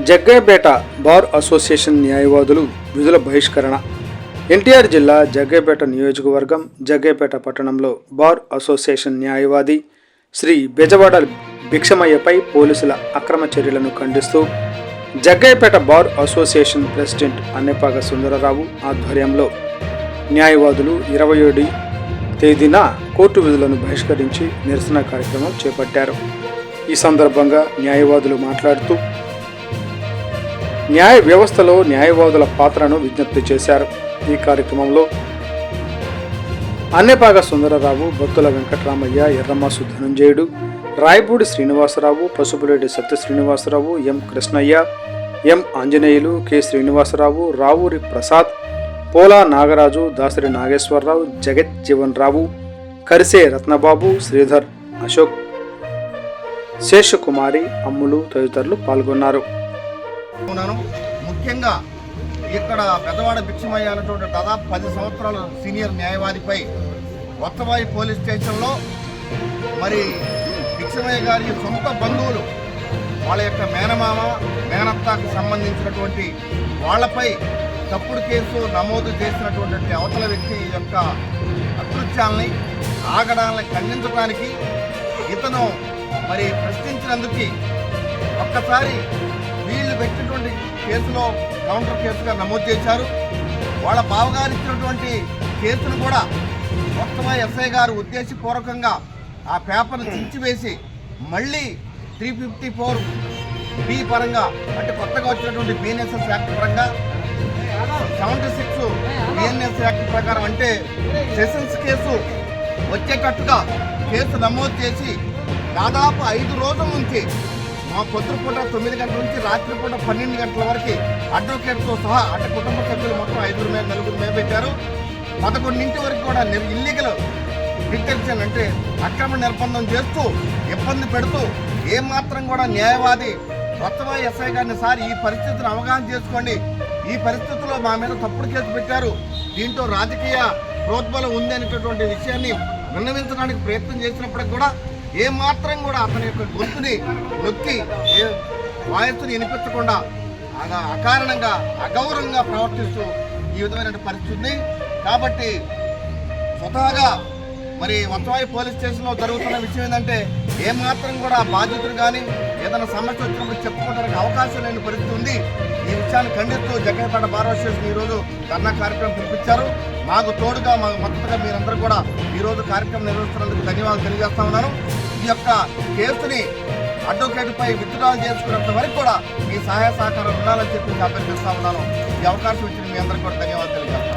Jaggayyapeta bar association న్యాయవాదులు విధుల బహిష్కరణ. ఎన్టీఆర్ జిల్లా జగ్గయ్యపేట నియోజకవర్గం జగ్గయ్యపేట పట్టణంలో బార్ అసోసియేషన్ న్యాయవాది శ్రీ బెజవాడ భిక్షమయ్యపై పోలీసుల అక్రమ చర్యలను ఖండిస్తూ Jaggayyapeta bar association president Annepaka Sundararao ఆధ్వర్యంలో న్యాయవాదులు 27 తేదీన కోర్టు విధులను బహిష్కరించి నిరసన కార్యక్రమం చేపట్టారు. ఈ సందర్భంగా న్యాయవాదులు మాట్లాడుతూ న్యాయ వ్యవస్థలో న్యాయవాదుల పాత్రను విజ్ఞప్తి చేశారు. ఈ కార్యక్రమంలో అన్నెపాక సుందరరావు, బొత్తుల వెంకటరామయ్య, ఎర్రమాసు ధనంజయుడు, రాయపూడి శ్రీనివాసరావు, పసుపులేటి సత్య శ్రీనివాసరావు, ఎం కృష్ణయ్య, ఎం ఆంజనేయులు, కె శ్రీనివాసరావు, రావూరి ప్రసాద్, పోలా నాగరాజు, దాసరి నాగేశ్వరరావు, జగత్ జీవన్ రావు, కరిసే రత్నబాబు, శ్రీధర్, అశోక్, శేషకుమారి, అమ్ములు తదితరులు పాల్గొన్నారు. ముఖ్యంగా ఇక్కడ పెద్దవాడ భిక్షమయ్య అనేటువంటి దాదాపు 10 సంవత్సరాల సీనియర్ న్యాయవాదిపై కొత్తబాయి పోలీస్ స్టేషన్లో మరి భిక్షమయ్య గారి సొంత బంధువులు వాళ్ళ యొక్క మేనమామ మేనత్తకు సంబంధించినటువంటి వాళ్లపై తప్పుడు కేసు నమోదు చేసినటువంటి అవతల వ్యక్తి యొక్క అకృత్యాలని ఆగడాలని ఖండించడానికి ఇతను మరి ప్రశ్నించినందుకు ఒక్కసారి వీళ్ళు పెట్టినటువంటి కేసులో కౌంటర్ కేసుగా నమోదు చేశారు. వాళ్ళ బావగారు ఇచ్చినటువంటి కేసును కూడా మొత్తమా ఎస్ఐ గారు ఉద్దేశపూర్వకంగా ఆ పేపర్ను చించివేసి మళ్ళీ 354B పరంగా అంటే కొత్తగా వచ్చినటువంటి బిఎన్ఎస్ఎస్ యాక్ట్ పరంగా 76 బిఎన్ఎస్ యాక్ట్ ప్రకారం అంటే సెషన్స్ కేసు వచ్చేటట్టుగా కేసు నమోదు చేసి దాదాపు 5 రోజుల నుంచి మా పొద్దుపూట 9 గంటల నుంచి రాత్రిపూట 12 గంటల వరకు అడ్వకేట్తో సహా అంటే కుటుంబ సభ్యులు మొత్తం 5 మీద 4 మీద పెట్టారు. 11 వరకు కూడా ఇల్లీగల్ డిటెన్షన్ అంటే అక్రమ నిర్బంధం చేస్తూ ఇబ్బంది పెడుతూ ఏమాత్రం కూడా న్యాయవాది కొత్తబాయి ఎస్ఐ గారిని సార్ ఈ పరిస్థితిని అవగాహన చేసుకోండి, ఈ పరిస్థితుల్లో మా మీద తప్పుడు కేసు పెట్టారు, దీంట్లో రాజకీయ ప్రోద్బలం ఉంది అనేటటువంటి విషయాన్ని విన్నవించడానికి ప్రయత్నం చేసినప్పటికి కూడా ఏమాత్రం కూడా అతని యొక్క గొంతుని నొక్కి వాయస్సుని వినిపించకుండా అకారణంగా అగౌరవంగా ప్రవర్తిస్తూ ఈ విధమైన పరిస్థితి ఉంది. కాబట్టి స్వతహాగా మరి కొత్తబాయి పోలీస్ స్టేషన్లో జరుగుతున్న విషయం ఏంటంటే ఏమాత్రం కూడా బాధితులు కానీ ఏదైనా సమస్య వచ్చినప్పుడు చెప్పుకోవడానికి అవకాశం లేని పరిస్థితి ఉంది. ఈ విషయాన్ని ఖండిస్తూ జగ్గయ్యపేట బార్ అసోసియేషన్ ఈరోజు ధర్నా కార్యక్రమం పిలిపించారు. మాకు తోడుగా మాకు మద్దతుగా మీరందరూ కూడా ఈరోజు కార్యక్రమం నిర్వహిస్తున్నందుకు ధన్యవాదాలు తెలియజేస్తా ఉన్నాను. ఈ యొక్క కేసుని అడ్వకేట్పై విత్డ్రా చేసుకున్నంత వరకు కూడా మీ సహాయ సహకారం ఉండాలని చెప్పి అభ్యర్థిస్తా ఉన్నాను. ఈ అవకాశం ఇచ్చిన మీ అందరికీ కూడా ధన్యవాదాలు తెలియజేస్తాను.